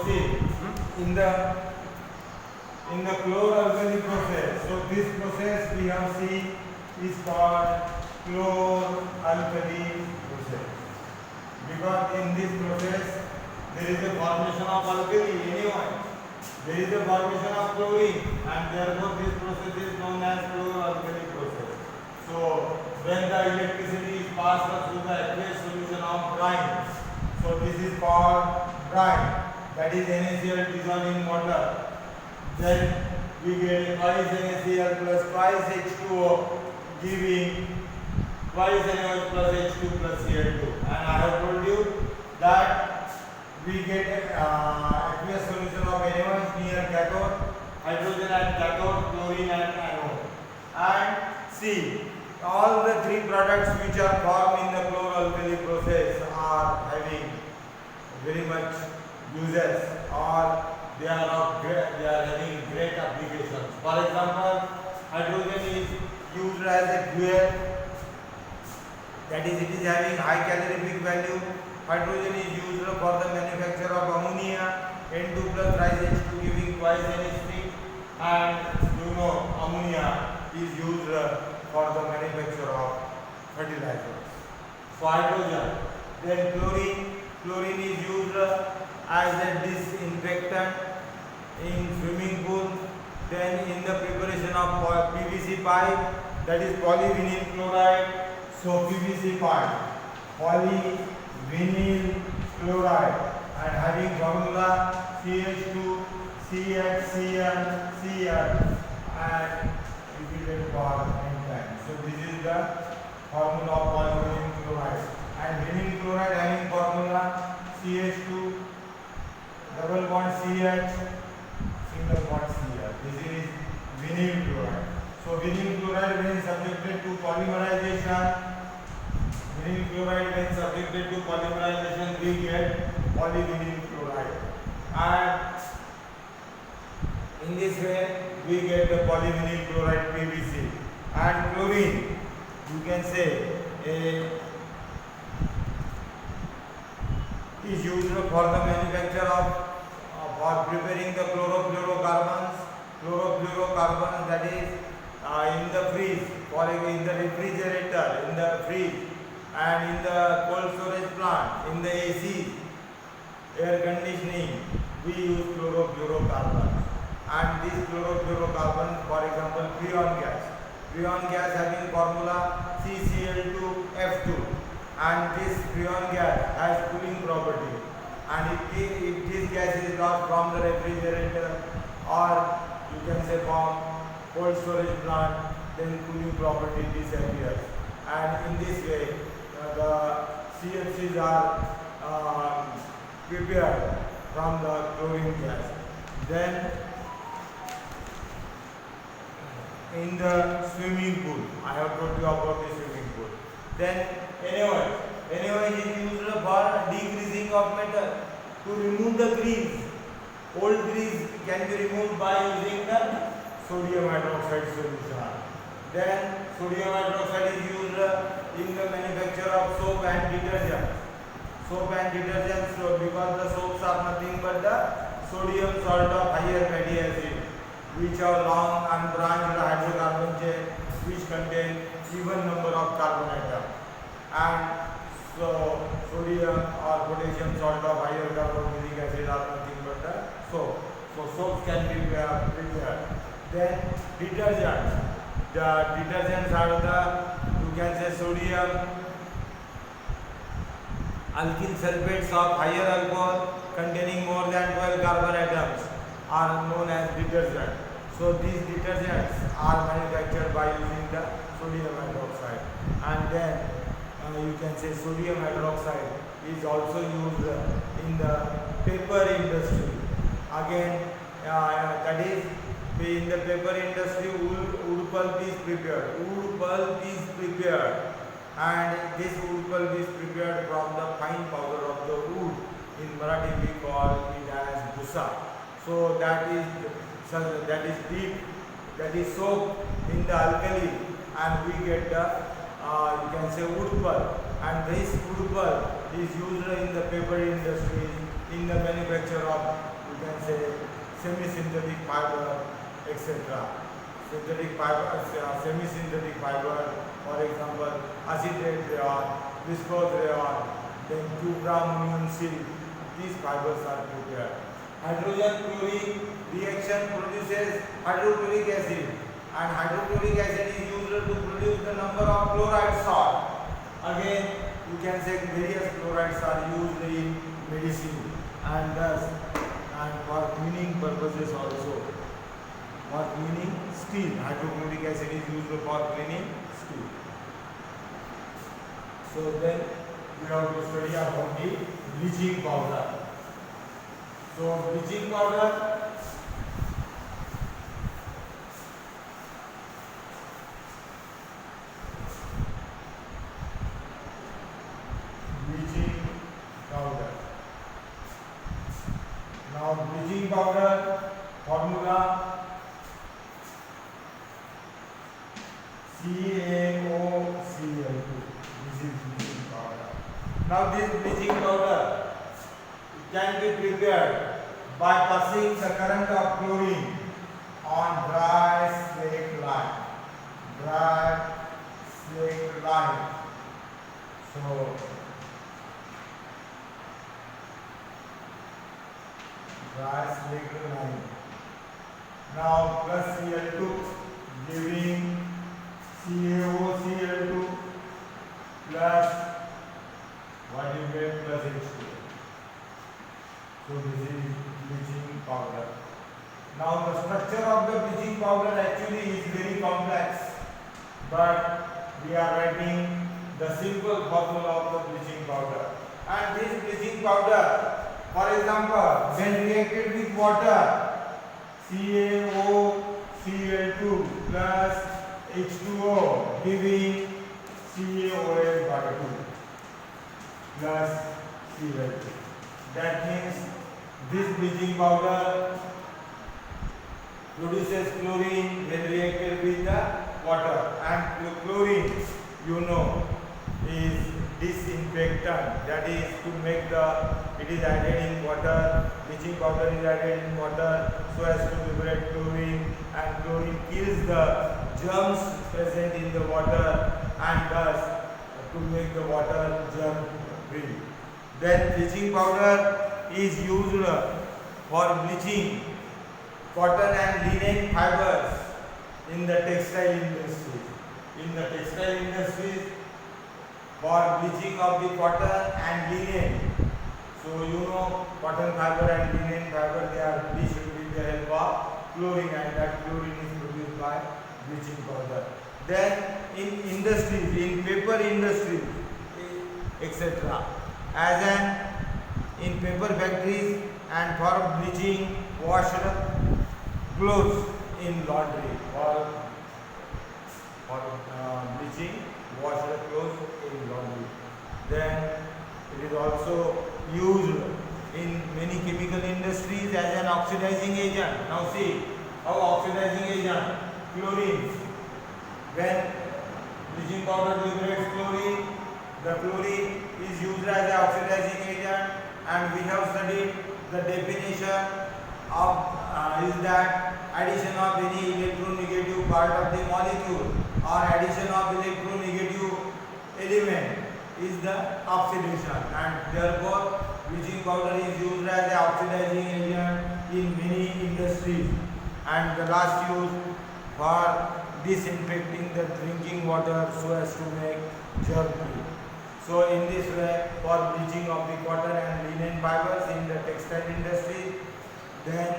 see, in the chlor-alkali process, so this process we have seen is called chlor-alkali process, because in this process there is a formation of alkali anyway, there is a formation of chlorine, and therefore this process is known as chlor-alkali process. So when the electricity is passed through the aqueous solution of brine, so this is called brine, that is NaCl dissolved in water. Then we get twice NaCl plus twice H2O, giving twice NaOH plus H2 plus Cl2. And I have told you that we get aqueous solution of NaOH near cathode, hydrogen at cathode, chlorine at anode. And see, all the three products which are formed in the chlor-alkali process are having very much uses, or they are having great applications. For example, hydrogen is used as a fuel, that is, it is having high calorific value. Hydrogen is used for the manufacture of ammonia, N2 plus rise H2 giving twice NH3, and you know ammonia is used for the manufacture of fertilizers. So hydrogen. Then chlorine is used as a disinfectant in swimming pool. Then in the preparation of PVC pipe, that is polyvinyl chloride. So PVC pipe, polyvinyl chloride, and having formula CH2, CHCl, Cl, and repeated for n times. So this is the formula of polyvinyl chloride. And vinyl chloride having formula CH2, double bond CH, single bond Cl. This is vinyl chloride. So vinyl chloride when subjected to polymerization, we get polyvinyl chloride. And in this way we get the polyvinyl chloride PVC. And chlorine, you can say is used for the manufacture of for preparing the chlorofluorocarbons, that is in the freeze, or in the refrigerator, in the fridge, and in the cold storage plant, in the AC, air conditioning, we use chlorofluorocarbons. And these chlorofluorocarbons, for example, freon gas having formula CCl2F2, and this freon gas has cooling property, and if this gas is lost from the refrigerator, or you can say from cold storage plant, then cooling property disappears. And in this way the CFCs are prepared from the chlorine gas. Then in the swimming pool, I have told you about the swimming pool. Then NaOH is used for degreasing of metal, to remove the grease. Old grease can be removed by using the sodium hydroxide solution. Then sodium hydroxide is used in the manufacture of soap and detergents. So because the soaps are nothing but the sodium salt of higher fatty acid, which are long and branched hydrocarbon chain, which contain even number of carbon atoms. And so sodium or potassium salt of higher carbonic acid are nothing but the soap. So soaps can be prepared. Then detergents. The detergents are the, you can say, sodium alkyl sulfates of higher alcohol containing more than 12 carbon atoms are known as detergent. So these detergents are manufactured by using the sodium hydroxide. And then you can say sodium hydroxide is also used in the paper industry. Again, that is, in the paper industry, wood pulp is prepared. And this wood pulp is prepared from the fine powder of the wood. In Marathi we call it as bhusa. So that is deep, that is soaked in the alkali, and we get the you can say wood pulp. And this wood pulp is used in the paper industry in the manufacture of semi-synthetic fiber, etc. Synthetic fiber, semi-synthetic fiber, for example, acetate rayon, viscose rayon, then 2-gram ammonium silt. These fibers are prepared. Hydrogen chlorine reaction produces hydrochloric acid, and hydrochloric acid is used to produce the number of chloride salt. Again, you can say various chlorides are used in medicine and thus and for cleaning purposes also. For cleaning steel, hydrochloric acid is used for cleaning steel. So then we have to study about the bleaching powder. So bleaching powder, bleaching powder. Now bleaching powder formula CaOCl2. This is bleaching powder. Now this bleaching powder can be prepared by passing the current of chlorine on dry slate line. Dry slate line. So dry slate line. Now plus Cl2 giving CaOCl2 plus what you get plus H2. So this is bleaching powder. Now the structure of the bleaching powder actually is very complex, but we are writing the simple formula of the bleaching powder. And this bleaching powder, for example, when reacted with water, CaOCl2 plus H2O giving CaOH2 plus Cl2. That means this bleaching powder produces chlorine when reacted with the water, and chlorine, you know, is disinfectant. That is to make it is added in water. Bleaching powder is added in water so as to liberate chlorine, and chlorine kills the germs present in the water, and thus to make the water germ free. Then bleaching powder is used for bleaching cotton and linen fibers in the textile industry. In the textile industries, for bleaching of the cotton and linen. So you know, cotton fiber and linen fiber, they are bleached with the help of chlorine, and that chlorine is produced by bleaching powder. Then in industries, in paper industries, etc. In paper factories, and for bleaching washed clothes in laundry, for bleaching washed clothes in laundry. Then it is also used in many chemical industries as an oxidizing agent. Now see how oxidizing agent, chlorine. When bleaching powder liberates chlorine, the chlorine is used as an oxidizing agent, and we have studied the definition of is that addition of any electronegative part of the molecule or addition of electronegative element is the oxidation, and therefore bleaching powder is used as an oxidizing agent in many industries, and the last use for disinfecting the drinking water so as to make germ free. So in this way, for bleaching of the cotton and linen fibers in the textile industry, then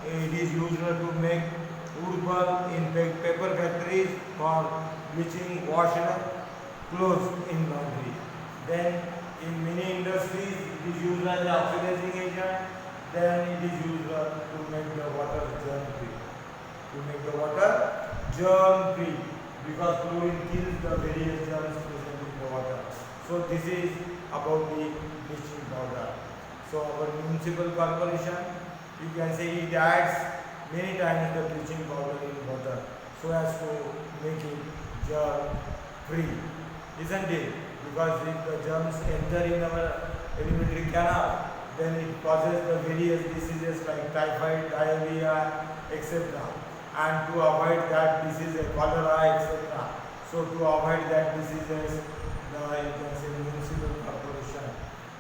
it is used to make wood pulp in paper factories, for bleaching washed clothes in laundry. Then in many industries it is used as an oxidizing agent, then it is used to make the water germ free. To make the water germ free, because chlorine kills the various germs present in the water. So this is about the bleaching powder. So our municipal corporation, you can say it adds many times the bleaching powder in water so as to make it germ free, isn't it? Because if the germs enter in our alimentary canal, then it causes the various diseases like typhoid, diarrhea, etc. And to avoid that disease, cholera, etc. So to avoid that diseases, the you can say municipal corporation,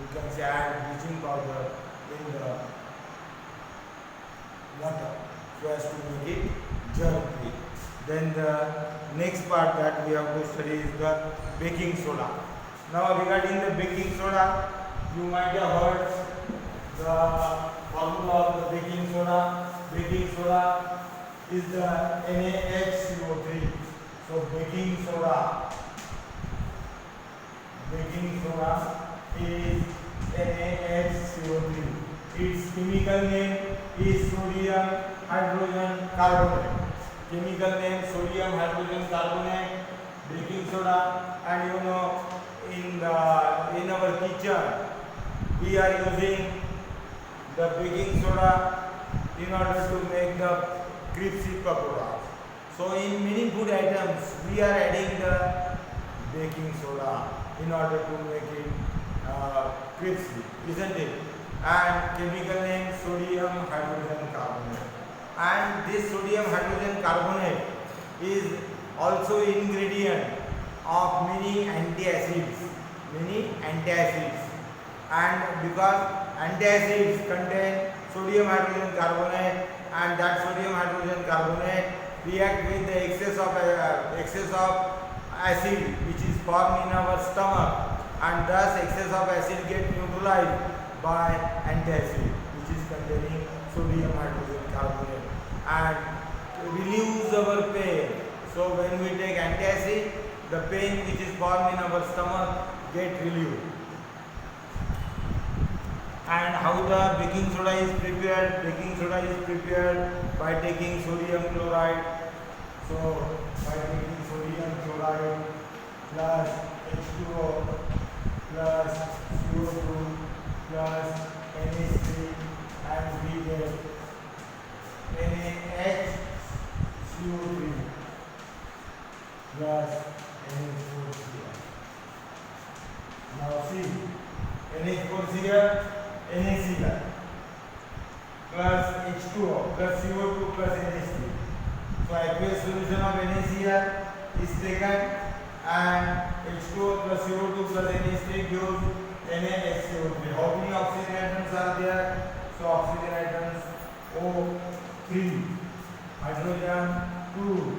you can say add bleaching powder in the water so as to make it germ free. Then the next part that we have to study is the baking soda. Now regarding the baking soda, you might have heard the formula of the baking soda. Baking soda is the NaHCO3. So baking soda is NaHCO3. Its chemical name is sodium hydrogen carbonate. Chemical name sodium hydrogen carbonate, baking soda. And you know, in our kitchen we are using the baking soda in order to make the crispy pakoras. So in many food items we are adding the baking soda in order to make it crispy, isn't it? And chemical name sodium hydrogen carbonate. And this sodium hydrogen carbonate is also ingredient of many antacids. And because antacids contain sodium hydrogen carbonate, and that sodium hydrogen carbonate react with the excess of acid which is formed in our stomach, and thus excess of acid get neutralized by antacid which is containing sodium hydrogen carbonate and relieves our pain. So when we take antacid, the pain which is formed in our stomach get relieved. And how the baking soda is prepared? Baking soda is prepared by taking sodium chloride. So by taking sodium chloride plus H2O plus CO2 plus NH3, and we get NaHCO3 plus NH4Cl. Now see, NH4Cl, NaCl plus H2O plus CO2 plus NH3. So aqueous solution of NaCl is taken, and H2O plus CO2 plus NH3 gives NaHCO3. How many oxygen atoms are there? So oxygen atoms O3, hydrogen 2,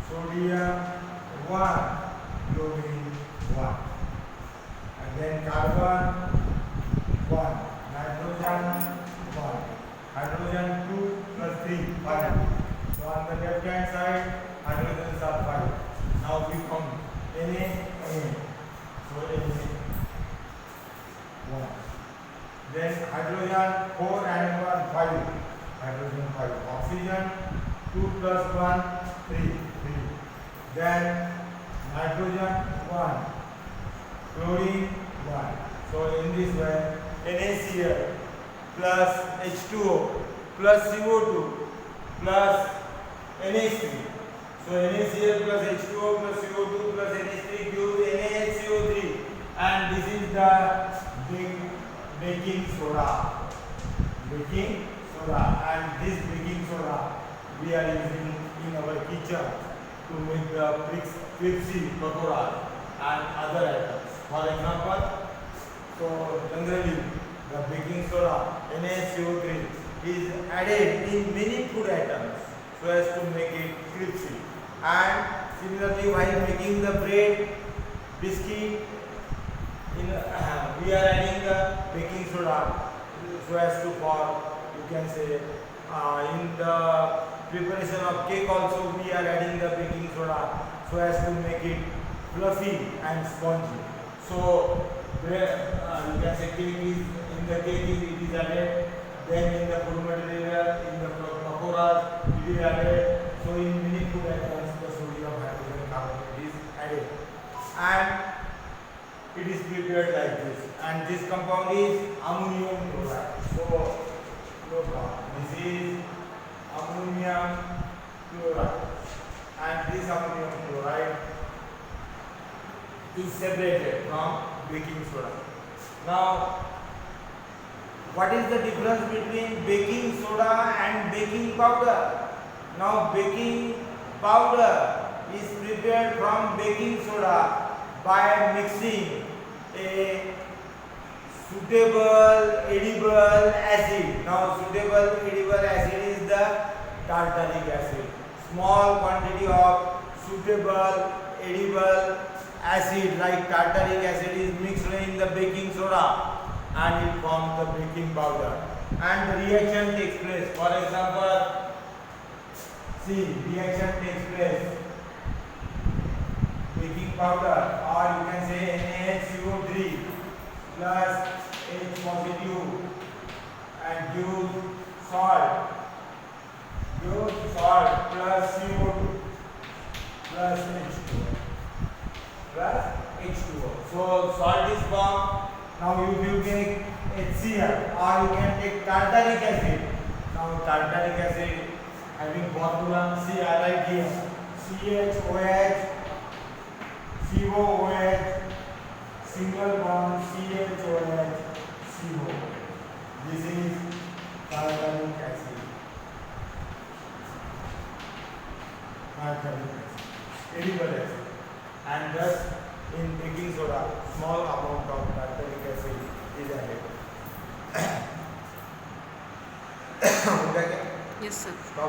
sodium 1, chlorine 1, and then carbon 1, nitrogen 1, hydrogen 2 plus 3, 5. So on the left hand side, hydrogens are 5. Now we count Na. So Na 1. Then hydrogen 4 and 1, 5. Hydrogen 5. Oxygen 2 plus 1, 3. Then nitrogen 1. Chlorine 1. So in this way, NaCl plus H2O plus CO2 plus NH3. So NaCl plus H2O plus CO2 plus NH3 gives NaHCO3, and this is the baking soda. And this baking soda we are using in our kitchen to make the crispy pakoras and other items. For example, so generally the baking soda NaHCO3 is added in many food items so as to make it crispy. And similarly, while making the bread, biscuit, we are adding the baking soda so as to form, you can say, in the preparation of cake also we are adding the baking soda so as to make it fluffy and spongy. So there, you can say cake is, in the cake it is added, then in the food material, in the pakoras it is added. So in many food items the sodium hydrogen carbonate is added, and it is prepared like this. And this compound is ammonium chloride. So this is ammonium chloride, and this ammonium chloride is separated from baking soda. Now What is the difference between baking soda and baking powder? Now baking powder is prepared from baking soda by mixing a suitable edible acid. Now suitable edible acid is the tartaric acid. Small quantity of suitable edible acid like tartaric acid is mixed in the baking soda and it forms the baking powder, and the reaction takes place. For example, see, reaction takes place. Baking powder, or you can say NaHCO3 plus H positive and give salt plus CO2 plus H2O. So salt is formed. Now you take HCl, or you can take tartaric acid. Now tartaric acid having formula, see I write here, CHOH, COOH, single bond CHOH, CO. This is tartaric acid. Edible acid. And thus in baking soda, small amount of tartaric acid is added. Yes, sir.